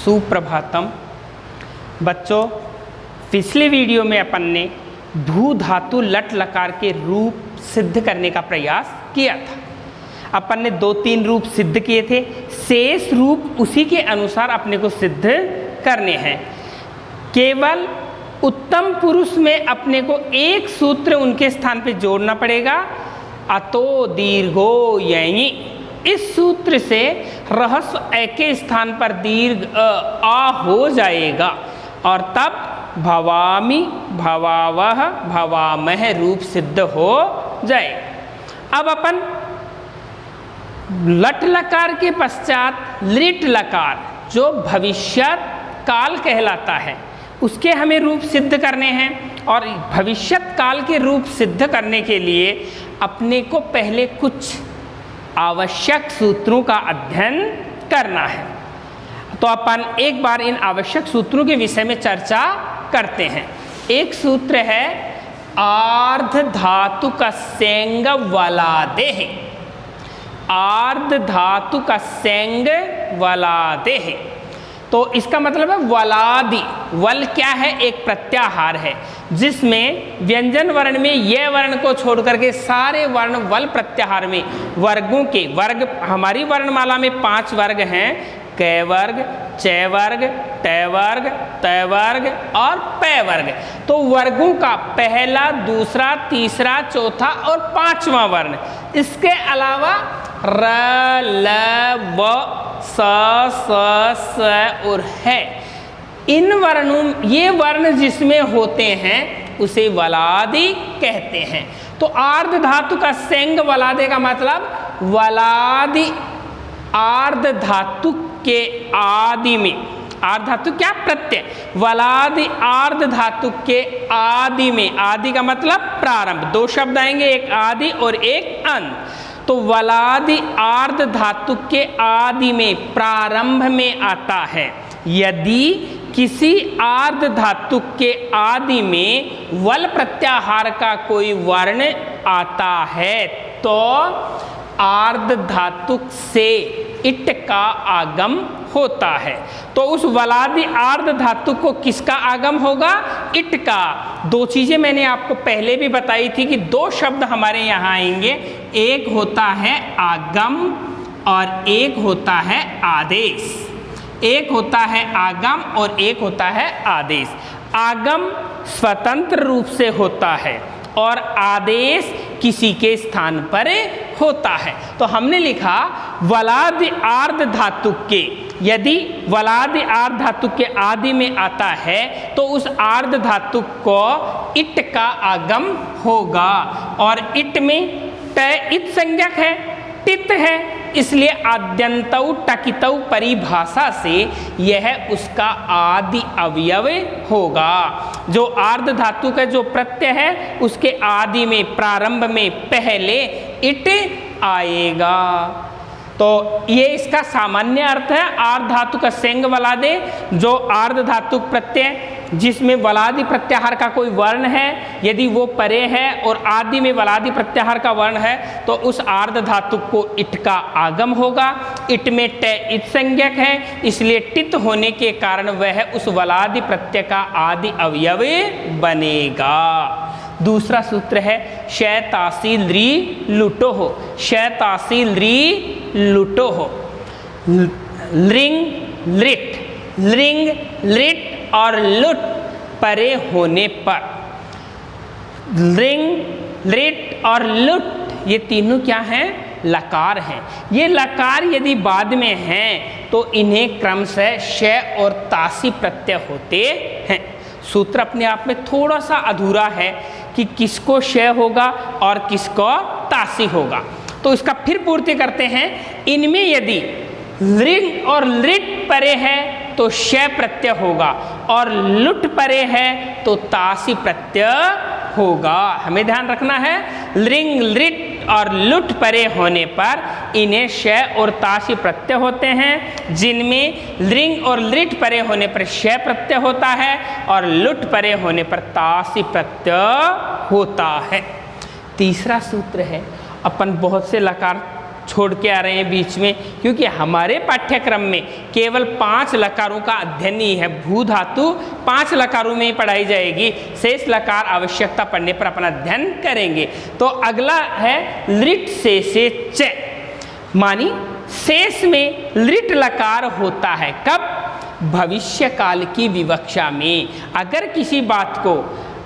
सुप्रभातम। बच्चों, पिछले वीडियो में अपन ने धू धातु लट लकार के रूप सिद्ध करने का प्रयास किया था। अपन ने 2-3 रूप सिद्ध किए थे, शेष रूप उसी के अनुसार अपने को सिद्ध करने हैं। केवल उत्तम पुरुष में अपने को एक सूत्र उनके स्थान पे जोड़ना पड़ेगा, अतो दीर्घो ययि। इस सूत्र से रहस्व ए के स्थान पर दीर्घ आ हो जाएगा और तब भवामि भवावह भवामह रूप सिद्ध हो जाएगा। अब अपन लट लकार के पश्चात लिट लकार जो भविष्यत काल कहलाता है उसके हमें रूप सिद्ध करने हैं, और भविष्यत काल के रूप सिद्ध करने के लिए अपने को पहले कुछ आवश्यक सूत्रों का अध्ययन करना है। तो अपन एक बार इन आवश्यक सूत्रों के विषय में चर्चा करते हैं। एक सूत्र है आर्ध धातु का सेंग वलादेह। आर्ध धातु का सेंग वलादेह, तो इसका मतलब है वलादि। वल क्या है? एक प्रत्याहार है जिसमें व्यंजन वर्ण में ये वर्ण को छोड़ करके सारे वर्ण वल प्रत्याहार में वर्गों के वर्ग, हमारी वर्णमाला में 5 वर्ग हैं, कै वर्ग, चै वर्ग, टै वर्ग, तै वर्ग और पै वर्ग। तो वर्गों का पहला, दूसरा, तीसरा, चौथा और 5वां वर्ण, इसके अलावा र, ल, व, स, स और है, इन वर्णों, ये वर्ण जिसमें होते हैं उसे वलादि कहते हैं। तो आर्ध धातु का सेंग वलादे का मतलब वलादि आर्ध धातु के आदि में, आर्ध धातु क्या? प्रत्यय। वलादि आर्ध धातु के आदि में, आदि का मतलब प्रारंभ। 2 शब्द आएंगे, एक आदि और एक अंत। तो वलादि आर्ध धातु के आदि में, प्रारंभ में आता है। यदि किसी आर्ध धातु के आदि में वल प्रत्याहार का कोई वर्ण आता है तो आर्ध धातु से इट का आगम होता है। तो उस वलादि आर्ध धातु को किसका आगम होगा? इट का। 2 चीजें मैंने आपको पहले भी बताई थी कि 2 शब्द हमारे यहाँ आएंगे, एक होता है आगम और एक होता है आदेश। एक होता है आगम और एक होता है आदेश। आगम स्वतंत्र रूप से होता है और आदेश किसी के स्थान पर होता है। तो हमने लिखा वलादि आर्ध धातु के, यदि वलादि आर्ध धातु के आदि में आता है तो उस आर्ध धातु को इट का आगम होगा, और इट में ट इत संज्ञक है, टित है, इसलिए आद्यंतौ टकितौ परिभाषा से यह उसका आदि अवयव होगा। जो आर्ध धातु का जो प्रत्यय है उसके आदि में, प्रारंभ में पहले इट आएगा। तो ये इसका सामान्य अर्थ है। आर्ध धातु का सेंग वलादे, जो आर्ध धातु प्रत्यय जिसमें वलादि प्रत्याहार का कोई वर्ण है, यदि वो परे है और आदि में वलादि प्रत्याहार का वर्ण है तो उस आर्ध धातु को इट का आगम होगा। इट में ट इत संज्ञक है, इसलिए टित होने के कारण वह उस वलादि प्रत्यय का आदि अवयव बनेगा। दूसरा सूत्र है शैतासी री लुटो हो। शैतासी री लुटो हो। लिंग लिट, लिंग लिट और लुट परे होने पर, लिंग लिट और लुट ये तीनों क्या हैं? लकार हैं। ये लकार यदि बाद में हैं तो इन्हें क्रमशः श और तासी प्रत्यय होते हैं। सूत्र अपने आप में थोड़ा सा अधूरा है कि किसको श होगा और किसको तासी होगा, तो इसका फिर पूर्ति करते हैं। इनमें यदि लिंग और लिट परे है तो श प्रत्यय होगा, और लुट परे है तो तासी प्रत्यय होगा। हमें ध्यान रखना है, लिंग लिट और लुट परे होने पर इन्हें श और तासी प्रत्यय होते हैं, जिनमें लिंग और लिट परे होने पर श प्रत्यय होता है और लुट परे होने पर तासी प्रत्यय होता है। तीसरा सूत्र है, अपन बहुत से लकार छोड़ के आ रहे हैं बीच में, क्योंकि हमारे पाठ्यक्रम में केवल 5 लकारों का अध्ययन ही है। भू धातु 5 लकारों में ही पढ़ाई जाएगी, शेष लकार आवश्यकता पड़ने पर अपना अध्ययन करेंगे। तो अगला है लिट से च। मानी शेष में लिट लकार होता है कब? भविष्य काल की विवक्षा में। अगर किसी बात को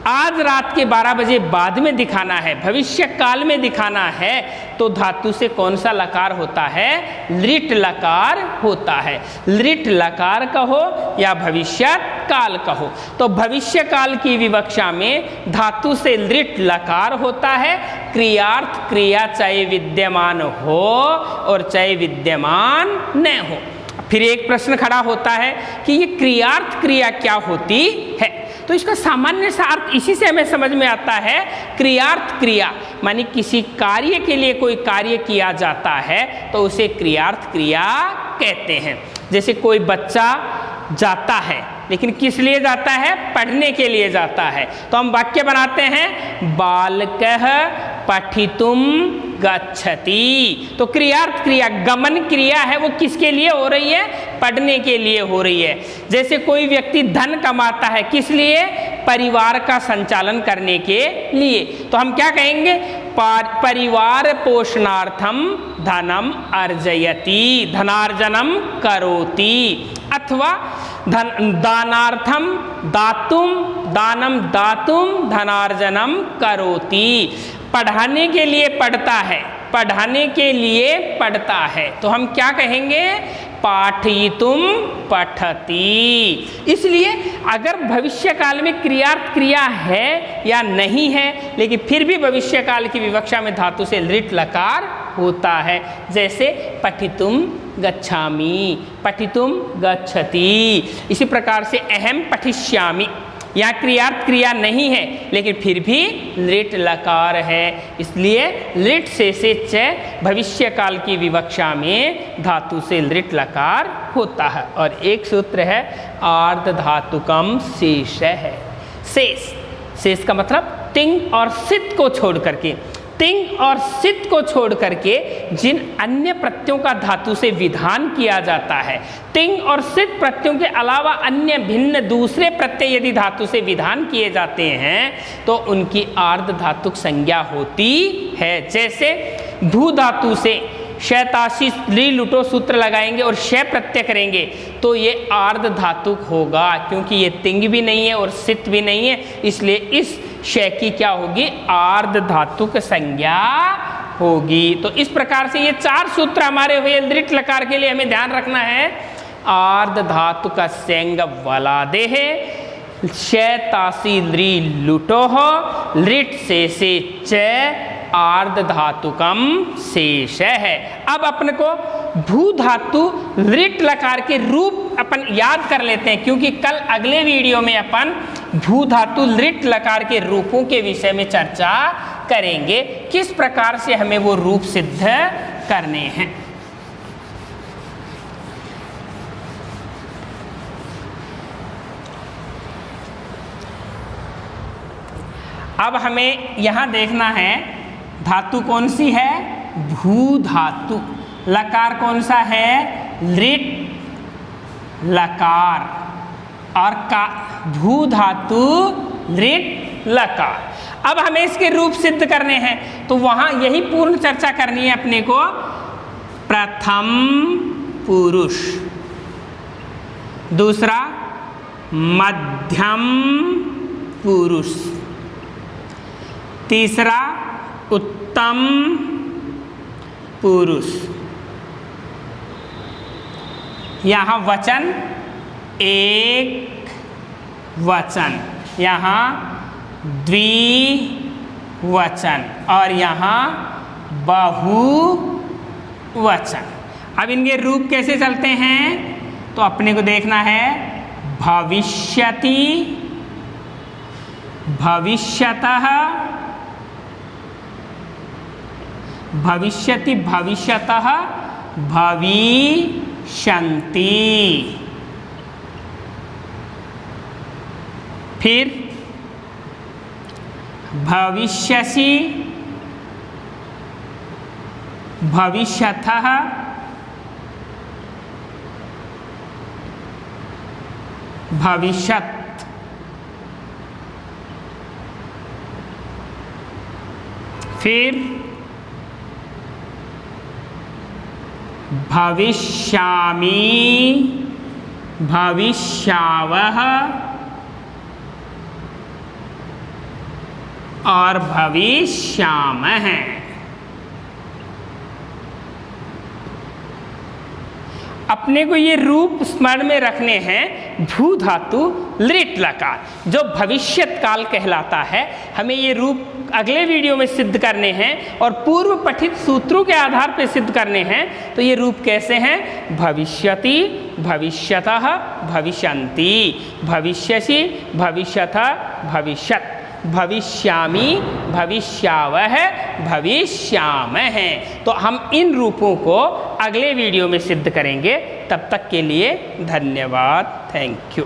आज रात के 12 बजे बाद में दिखाना है, भविष्य काल में दिखाना है, तो धातु से कौन सा लकार होता है? लिट लकार होता है। लिट लकार कहो या भविष्य काल कहो, तो भविष्य काल की विवक्षा में धातु से लिट लकार होता है। क्रियार्थ क्रिया चाहे विद्यमान हो और चाहे विद्यमान न हो। फिर एक प्रश्न खड़ा होता है कि ये क्रियार्थ क्रिया क्या होती है? तो इसका सामान्य सा अर्थ इसी से हमें समझ में आता है। क्रियार्थ क्रिया मानी किसी कार्य के लिए कोई कार्य किया जाता है तो उसे क्रियार्थ क्रिया कहते हैं। जैसे कोई बच्चा जाता है, लेकिन किस लिए जाता है? पढ़ने के लिए जाता है। तो हम वाक्य बनाते हैं बालकः पठितुम गच्छति। तो क्रियार्थ क्रिया, गमन क्रिया है, वो किसके लिए हो रही है? पढ़ने के लिए हो रही है। जैसे कोई व्यक्ति धन कमाता है, किस लिए? परिवार का संचालन करने के लिए। तो हम क्या कहेंगे? परिवार पोषणार्थम धनम अर्जयति, धनार्जनम करोति। अथवा दानार्थम दानम दातुम धनार्जनम करोति। पढ़ाने के लिए पढ़ता है, पढ़ाने के लिए पढ़ता है, तो हम क्या कहेंगे? पाठयितुम पठति। इसलिए अगर भविष्य काल में क्रियार्थ क्रिया है या नहीं है, लेकिन फिर भी भविष्य काल की विवक्षा में धातु से लिट लकार होता है। जैसे पठितुम गच्छामि, पठितुम गच्छति। इसी प्रकार से अहम पठिष्यामि, यहाँ क्रियार्थ क्रिया नहीं है लेकिन फिर भी लिट लकार है, इसलिए लिट से च भविष्य काल की विवक्षा में धातु से लिट लकार होता है। और एक सूत्र है आर्ध धातुकम शेष है। शेष, शेष का मतलब तिंग और सित को छोड़ करके, तिंग और सित को छोड़ करके जिन अन्य प्रत्ययों का धातु से विधान किया जाता है, तिंग और सित प्रत्ययों के अलावा अन्य भिन्न दूसरे प्रत्यय यदि धातु से विधान किए जाते हैं तो उनकी आर्ध धातुक संज्ञा होती है। जैसे भू धातु से शैतासी ली लुटो सूत्र लगाएंगे और शय प्रत्यय करेंगे तो ये आर्ध धातुक होगा, क्योंकि ये तिंग भी नहीं है और सित भी नहीं है, इसलिए इस शय की क्या होगी? आर्ध धातुक संज्ञा होगी। तो इस प्रकार से ये 4 सूत्र हमारे हुए लिट लकार के लिए हमें ध्यान रखना है। आर्ध धातुक सेंग वलादे है, शैतासी ली लुटो हो, लिट से च आर्ध धातुकम शेष है। अब अपन को भू धातु लिट लकार के रूप अपन याद कर लेते हैं, क्योंकि कल अगले वीडियो में अपन भू धातु लिट लकार के रूपों के विषय में चर्चा करेंगे, किस प्रकार से हमें वो रूप सिद्ध करने हैं। अब हमें यहाँ देखना है धातु कौन सी है? भू धातु। लकार कौन सा है? लिट लकार। और का भू धातु लिट लकार। अब हमें इसके रूप सिद्ध करने हैं, तो वहाँ यही पूर्ण चर्चा करनी है अपने को। प्रथम पुरुष, दूसरा मध्यम पुरुष, तीसरा उत्तम पुरुष। यहाँ वचन एक वचन, यहाँ द्विवचन और यहाँ बहुवचन। अब इनके रूप कैसे चलते हैं तो अपने को देखना है। भविष्यति, भविष्यतः, भविष्यति भविष्यतः, भविष्यन्ति। फिर भविष्यसि, भविष्यतः, भविष्यत्, फिर भविष्यामि, भविष्यावः और भविष्यामः। अपने को ये रूप स्मरण में रखने हैं। भू धातु लृट लकार जो भविष्यत काल कहलाता है, हमें ये रूप अगले वीडियो में सिद्ध करने हैं और पूर्व पठित सूत्रों के आधार पर सिद्ध करने हैं। तो ये रूप कैसे हैं? भविष्यति, भविष्यतः, भविष्यन्ति, भविष्यसि, भविष्यतः, भविष्यत्, भविष्यामि, भविष्यावः, भविष्यामः। तो हम इन रूपों को अगले वीडियो में सिद्ध करेंगे। तब तक के लिए धन्यवाद। Thank you.